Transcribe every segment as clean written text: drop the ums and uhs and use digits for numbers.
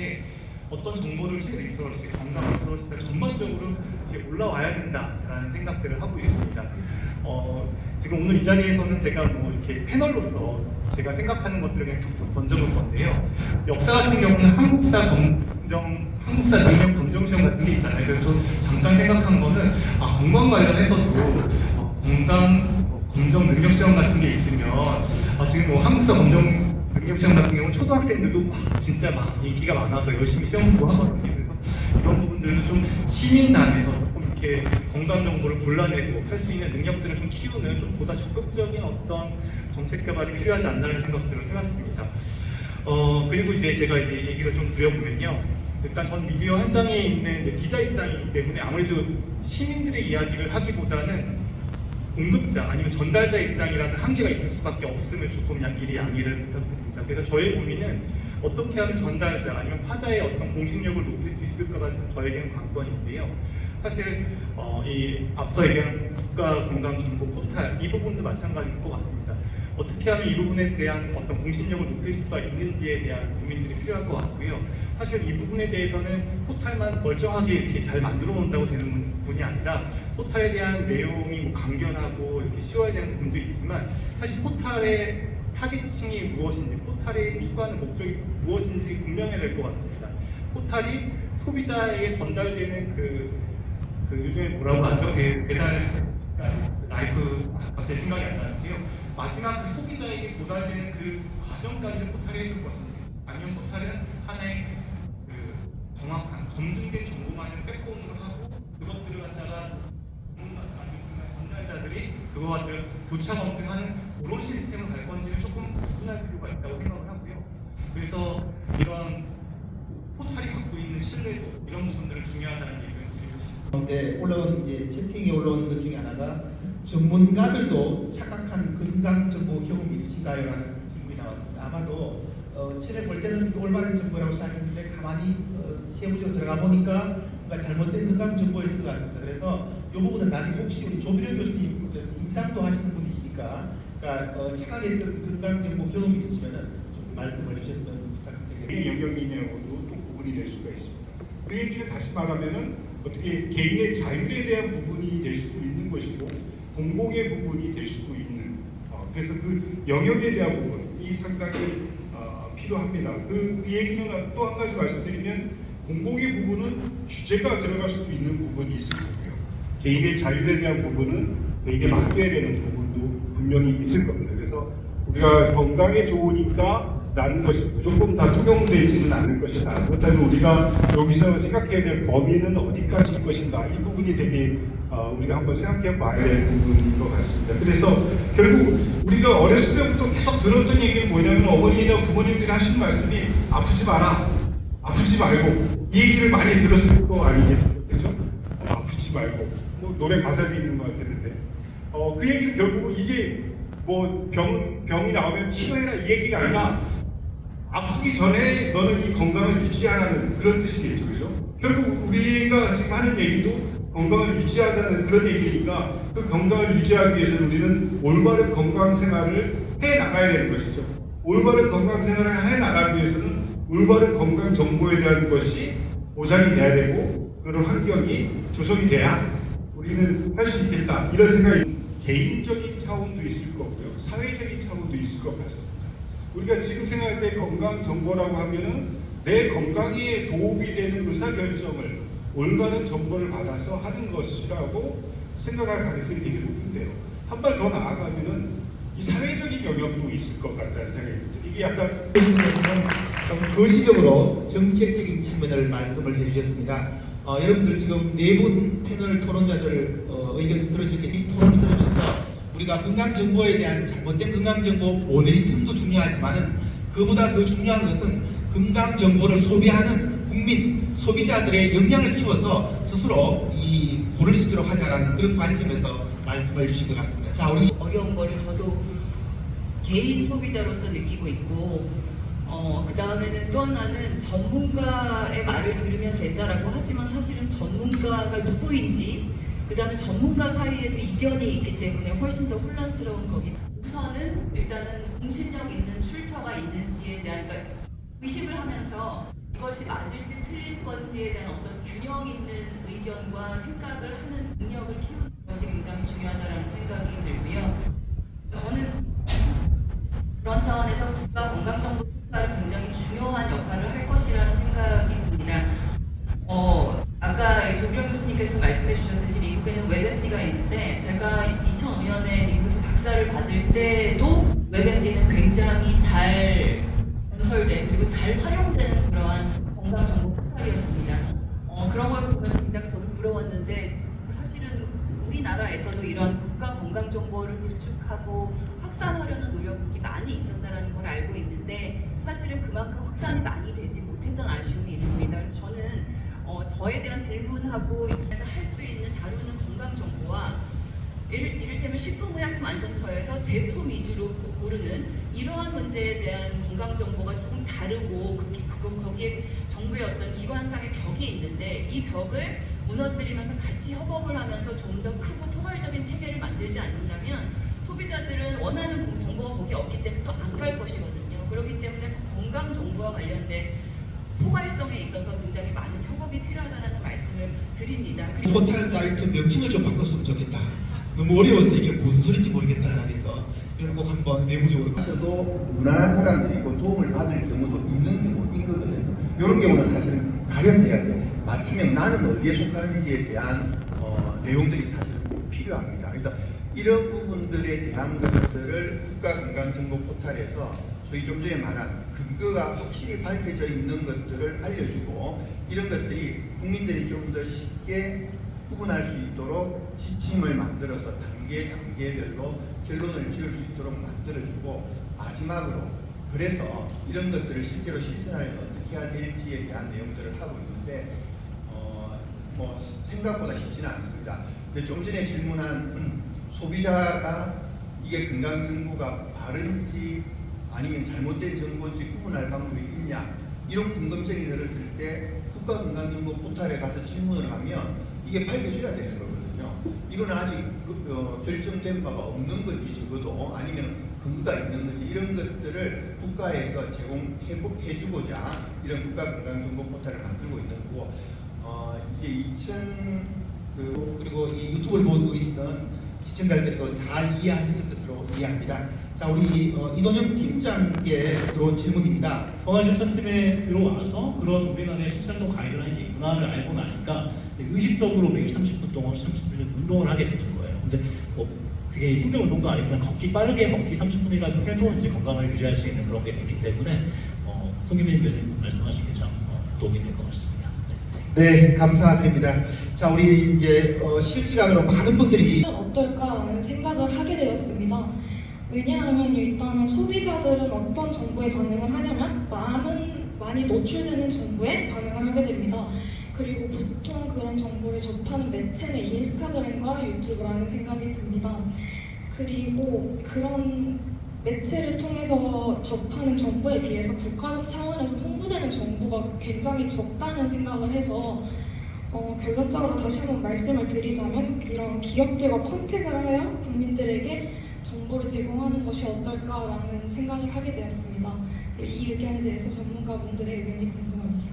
게 어떤 정보를 리터러시, 건강 리터러시가 전반적으로 이제 올라와야 된다라는 생각들을 하고 있습니다. 지금 오늘 이 자리에서는 제가 뭐 이렇게 패널로서 제가 생각하는 것들을 그냥 툭툭 던져볼 건데요. 역사 같은 경우는 한국사 능력 검정 시험 같은 게 있잖아요. 그래서 잠깐 생각한 거는 건강 관련해서도 건강 검정 능력 시험 같은 게 있으면 지금 뭐 한국사 검정 능력 시험 같은 경우는 초등학생들도 진짜 막 인기가 많아서 열심히 시험 보고 하거든요. 그래서 이런 부분들도 좀 시민단에서 조금 이렇게 건강 정보를 골라내고 할 수 있는 능력들을 좀 키우는 좀 보다 적극적인 어떤 정책 개발이 필요하지 않나라는 생각들을 해봤습니다. 그리고 이제 제가 이제 얘기를 좀 드려보면요. 일단 전 미디어 현장에 있는 이제 기자 입장이기 때문에 아무래도 시민들의 이야기를 하기보다는 공급자 아니면 전달자 입장이라는 한계가 있을 수밖에 없음을 조금 미리 양해를 부탁드립니다. 그래서 저의 고민은 어떻게 하면 전달자 아니면 화자의 어떤 공신력을 높일 수 있을까가 저에게는 관건인데요. 사실 이 앞서 얘기한 국가건강정보 포탈 이 부분도 마찬가지일 것 같습니다. 어떻게 하면 이 부분에 대한 어떤 공신력을 높일 수가 있는지에 대한 고민들이 필요할 것 같고요. 사실 이 부분에 대해서는 포탈만 멀쩡하게 이렇게 잘 만들어 놓는다고 되는 부분이 아니라 포탈에 대한 내용이 뭐 강변하고 이렇게 쉬워야 되는 부분도 있지만 사실 포탈의 타겟층이 무엇인지 포탈이 추구하는 목적이 무엇인지 분명해야 될 것 같습니다. 포탈이 소비자에게 전달되는 그 요즘에 뭐라고 하죠? 배달 라이프 갑자기 생각이 안 나는데요. 마지막 그 소비자에게 도달되는 그 과정까지를 포탈이 해줄 것인지 아니면 포탈은 하나의 그 정확한 검증된 정보만을 백본으로 하고 그것들을 갖다가 전달자들이 그거를 교차 검증하는 그런 시스템을 갈 건지를 조금 구분할 필요가 있다고 생각을 하고요. 그래서 이런 포탈이 갖고 있는 신뢰도 이런 부분들을 중요하다는 얘기를 드리고 싶습니다. 가운데 올라온 이제 채팅에 올라온 것 중에 하나가 전문가들도 착각한 건강 정보 경험이 있으신가요? 라는 질문이 나왔습니다. 아마도 처음에 볼 때는 올바른 정보라고 생각했는데 가만히 세부적으로 들어가 보니까 뭔가 잘못된 건강 정보일 것 같습니다. 그래서 이 부분은 나중에 혹시 우리 조비려 교수님께서 임상도 하시는 분이시니까 그러니까 착각했던 건강 정보 경험이 있으시면 좀 말씀을 주셨으면 부탁드리겠습니다. 영역이냐고도 또 구분이 될 수가 있습니다. 그 얘기는 다시 말하면은 어떻게 개인의 자율에 대한 부분이 될 수도 있는 것이고 공공의 부분이 될 수도 있는 그래서 그 영역에 대한 부분이 상당히 필요합니다. 그 얘기는 또 한 가지 말씀드리면 공공의 부분은 규제가 들어갈 수도 있는 부분이 있을 거고요. 개인의 자율에 대한 부분은 개인에 맡겨야 되는 부분도 분명히 있을 겁니다. 그래서 우리가 건강에 좋으니까 라는 것이 무조건 다 통용되지는 않을 것이다. 그렇다면 우리가 여기서 생각해야 될 범위는 어디까지일 것인가 이 부분이 되게 우리가 한번 생각해 봐야 될 부분인 것 같습니다. 그래서 결국 우리가 어렸을 때부터 계속 들었던 얘기는 뭐냐면 어머니나 부모님들이 하시는 말씀이 아프지 마라, 아프지 말고 이 얘기를 많이 들었을 거 아니겠어요? 그렇죠? 아프지 말고 뭐 노래 가사도 있는 것 같았는데 그 얘기는 결국 이게 뭐 병이 나오면 치료해라 이 얘기가 아니라 아프기 전에 너는 이 건강을 유지하라는 그런 뜻이겠죠, 그죠? 결국 우리가 지금 하는 얘기도 건강을 유지하자는 그런 얘기니까 그 건강을 유지하기 위해서는 우리는 올바른 건강 생활을 해 나가야 되는 것이죠. 올바른 건강 생활을 해 나가기 위해서는 올바른 건강 정보에 대한 것이 보장이 돼야 되고 그런 환경이 조성이 돼야 우리는 할 수 있겠다 이런 생각이 개인적인 차원도 있을 거고요, 사회적인 차원도 있을 것 같습니다. 우리가 지금 생각할 때 건강 정보라고 하면은 내 건강에 도움이 되는 의사 결정을 올바른 정보를 받아서 하는 것이라고 생각할 가능성이 되게 높은데요. 한 발 더 나아가면은 이 사회적인 영역도 있을 것 같다는 생각이 듭니다. 이게 약간 좀 거시적으로 정책적인 측면을 말씀을 해주셨습니다. 여러분들 지금 네 분 패널 토론자들 의견 들으셨겠죠? 이 토론을 들으면서 우리가 건강정보에 대한 잘못된 건강정보 모니터링도 중요하지만은 그보다 더 중요한 것은 건강정보를 소비하는 국민, 소비자들의 역량을 키워서 스스로 이 고를 수 있도록 하자라는 그런 관점에서 말씀을 주신 것 같습니다. 자, 우리 어려운 거를 저도 개인 소비자로서 느끼고 있고 그 다음에는 또 하나는 전문가의 말을 들으면 된다라고 하지만 사실은 전문가가 누구인지 그 다음에 전문가 사이에도 이견이 있기 때문에 훨씬 더 혼란스러운 거기. 우선은 일단은 공신력 있는 출처가 있는지에 대한 의심을 하면서 이것이 맞을지 틀릴 건지에 대한 어떤 균형 있는 의견과 생각을 하는 능력을 키우는 것이 굉장히 중요하다는 생각이 들고요. 저는 그런 차원에서 국가 건강정보 평가가 굉장히 중요한 역할을 할 것이라는 생각이 듭니다. 아까 조병 교수님께서 말씀해 주셨듯이 미국에는 웹엠디가 있는데 제가 2005년에 미국에서 박사를 받을 때도 웹엠디는 굉장히 잘 건설된 그리고 잘 활용되는 그러한 건강정보 포털이었습니다. 그런 걸 보면서 굉장히 저도 부러웠는데 사실은 우리나라에서도 이런 국가 건강정보를 구축하고 확산하려는 노력이 많이 있었다는 걸 알고 있는데 사실은 그만큼 확산이 많이 되지 못했던 아쉬움이 있습니다. 그래서 저는 저에 대한 질문하고 이에서 할 수 있는 다루는 건강 정보와 이를테면 식품의약품안전처에서 제품 위주로 고르는 이러한 문제에 대한 건강 정보가 조금 다르고 거기에 정부의 어떤 기관상의 벽이 있는데 이 벽을 무너뜨리면서 같이 협업을 하면서 좀 더 크고 포괄적인 체계를 만들지 않는다면 소비자들은 원하는 정보가 거기 없기 때문에 또 안 갈 것이거든요. 그렇기 때문에 건강 정보와 관련된 포괄성에 있어서 굉장히 많은 협업이 필요하다는 말씀을 드립니다. 포털 사이트 명칭을 좀 바꿨으면 좋겠다. 너무 어려워서 이게 무슨 소리인지 모르겠다. 그래서 이건 꼭 한번 내부적으로 도 무난한 사람들이 있고 도움을 받을 경우도 있는 경우인 거거든요. 이런 경우는 사실은 가려서 해야 돼요. 맞춤형 나는 어디에 속하는지에 대한 내용들이 사실은 꼭 필요합니다. 그래서 이런 부분들에 대한 것들을 국가건강정보 포털에서 저희 좀 전에 말한 근거가 확실히 밝혀져 있는 것들을 알려주고 이런 것들이 국민들이 좀 더 쉽게 구분할 수 있도록 지침을 만들어서 단계별로 결론을 지을 수 있도록 만들어주고 마지막으로 그래서 이런 것들을 실제로 실천하려면 어떻게 해야 될지에 대한 내용들을 하고 있는데 생각보다 쉽지는 않습니다. 좀 전에 질문한 소비자가 이게 건강정보가 바른지 아니면 잘못된 정보인지 구분할 방법이 있냐 이런 궁금증이 들었을 때 국가건강정보 포털에 가서 질문을 하면 이게 밝혀져야 되는 거거든요. 이거는 아직 결정된 바가 없는 건지 적어도 아니면 근거가 있는 건지 이런 것들을 국가에서 제공해주고자 이런 국가건강정보 포털을 만들고 있는 거고 이제 그리고 이 유튜브를 보고 계시는 시청자들께서 잘 이해하실 것으로 이해합니다. 자, 우리 이동영 팀장께 들어온 질문입니다. 건강실천팀에 들어와서 그런 우리나라의 신천동 가이드라인이 있구나를 알고 나니까 이제 의식적으로 매일 30분 동안 30분 운동을 하게 되는 거예요. 이제 되게 힘든 운동도 아니고 그냥 빠르게 걷기 30분이라도 해도 이제 건강을 유지할 수 있는 그런 게 됐기 때문에 송기민 교수님 말씀하신 게 참 도움이 될 것 같습니다. 네, 감사드립니다. 자, 우리 이제 실시간으로 많은 분들이 어떨까라는 생각을 하게 되었습니다. 왜냐하면 일단은 소비자들은 어떤 정보에 반응을 하냐면 많이 노출되는 정보에 반응을 하게 됩니다. 그리고 보통 그런 정보를 접하는 매체는 인스타그램과 유튜브라는 생각이 듭니다. 그리고 그런 매체를 통해서 접하는 정보에 비해서 국가적 차원에서 홍보되는 정보가 굉장히 적다는 생각을 해서 결론적으로 다시 한번 말씀을 드리자면 이런 기업들과 컨택을 하여 국민들에게 정보를 제공하는 것이 어떨까라는 생각을 하게 되었습니다. 이 의견에 대해서 전문가분들의 의견이 궁금합니다.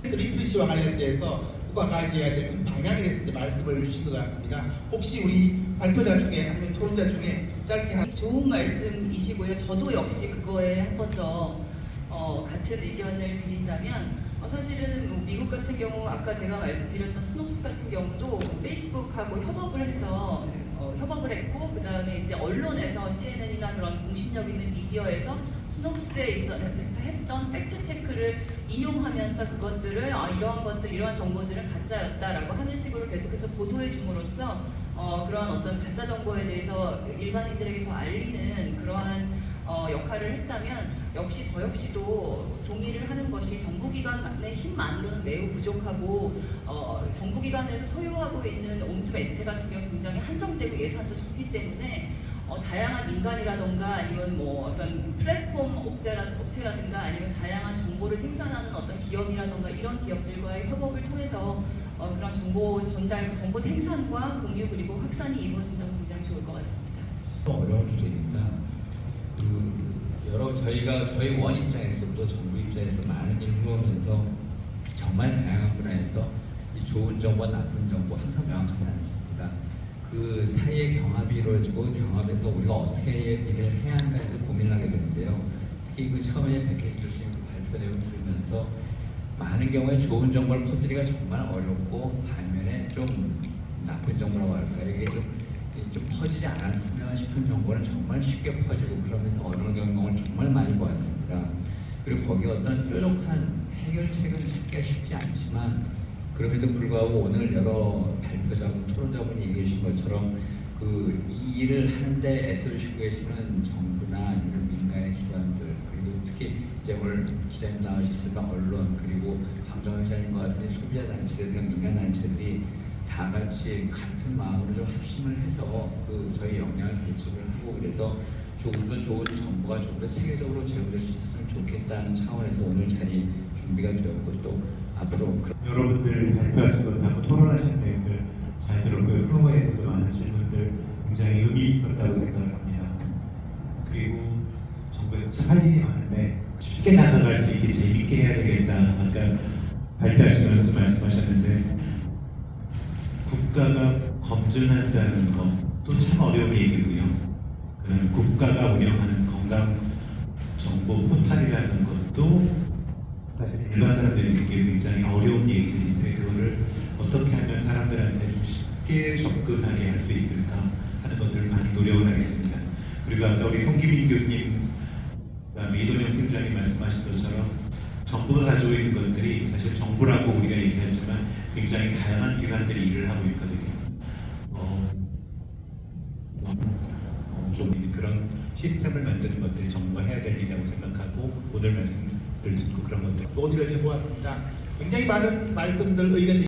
리트리시와 관련돼서 국가 가져야 될 그 방향에 대해서 이제 말씀을 주신 것 같습니다. 혹시 우리 발표자 중에 아니면 토론자 중에 짧게 좋은 말씀이시고요. 저도 역시 그거에 한 번 더 같은 의견을 드린다면 사실은 미국 같은 경우 아까 제가 말씀드렸던 스놉스 같은 경우도 페이스북하고 협업을 해서 협업을 했고 그 다음에 이제 언론에서 CNN이나 그런 공신력 있는 미디어에서 스놉스에서 했던 팩트 체크를 인용하면서 그것들을 이러한 것들 이러한 정보들은 가짜였다라고 하는 식으로 계속해서 보도해 줌으로써 그런 어떤 가짜 정보에 대해서 일반인들에게 더 알리는 그러한 역할을 했다면 저 역시도 동의를 하는 것이 정부기관의 힘만으로는 매우 부족하고 정부기관에서 소유하고 있는 옴투 매체 같은 경우 굉장히 한정되고 예산도 적기 때문에 다양한 민간이라던가 아니면 뭐 어떤 플랫폼 업체라든가 아니면 다양한 정보를 생산하는 어떤 기업이라던가 이런 기업들과의 협업을 통해서 그런 정보 전달, 정보 생산과 공유 그리고 확산이 이루어진다면 굉장히 좋을 것 같습니다. 어려운 주제입니다. 저희 원 입장에서 저도 정부 입장에서 많은 일을 해오면서 정말 다양한 분야에서 이 좋은 정보와 나쁜 정보 항상 명확하지 않습니다. 그 사이에 경합이 이루어지고 경합에서 우리가 어떻게 일을 해야 하는가에 고민을 하게 되는데요. 특히 그 처음에 백혜인 교수님 발표 내용 들으면서 많은 경우에 좋은 정보를 퍼뜨리기가 정말 어렵고 반면에 좀 나쁜 정보라고 할까요? 이게 좀 퍼지지 않았으면 싶은 정보는 정말 쉽게 퍼지고 그러면서 어려운 경험을 정말 많이 보았습니다. 그리고 거기에 어떤 뾰족한 해결책은 찾기가 쉽지 않지만 그럼에도 불구하고 오늘 여러 발표자분, 토론자분이 얘기해 주신 것처럼 이 일을 하는데 애써주시고 계시는 정부나 이런 민간의 기관들 그리고 특히 이제 오늘 기자님 나와주셨던 언론 그리고 황정현 기자님과 같은 소비자 단체들, 민간 단체들이 다 같이 같은 마음으로 좀 합심을 해서 저희 역량을 결집을 하고 그래서 조금 더 좋은 정보가 조금 더 체계적으로 제공될 수 있었으면 좋겠다는 차원에서 오늘 자리 준비가 되었고 또 앞으로 여러분들 발표하신 것하고 토론하신 내용들 잘 들었고요. 프로그램에서도 많은 질문들 굉장히 의미 있었다고 생각을 합니다. 그리고 정부에서 할 일이 많은데 쉽게 다가갈 수 있게 재밌게 해야 되겠다. 아까 발표하시면서 말씀하셨는데 국가가 검증한다는 것도 참 어려운 얘기고요. 그다음에 국가가 운영하는 건강 정보 포탈이라는 것도 사실 일반 사람들이 듣기에 굉장히 어려운 얘기들인데 그거를 어떻게 하면 사람들한테 좀 쉽게 접근하게 할 수 있을까 하는 것들을 많이 노력을 하겠습니다. 그리고 아까 우리 홍기민 교수님, 그다음에 이동영 팀장님 말씀하신 것처럼 정부가 가지고 있는 것들이 사실 정부라고 우리가 얘기하지만 굉장히 다양한 기관들이 일을 하고 있거든요. 좀 그런 시스템을 만드는 것들이 정부가 해야 될 일이라고 생각하고 오늘 말씀을 듣고 그런 것들 논의를 해보았습니다. 굉장히 많은 말씀들, 의견들이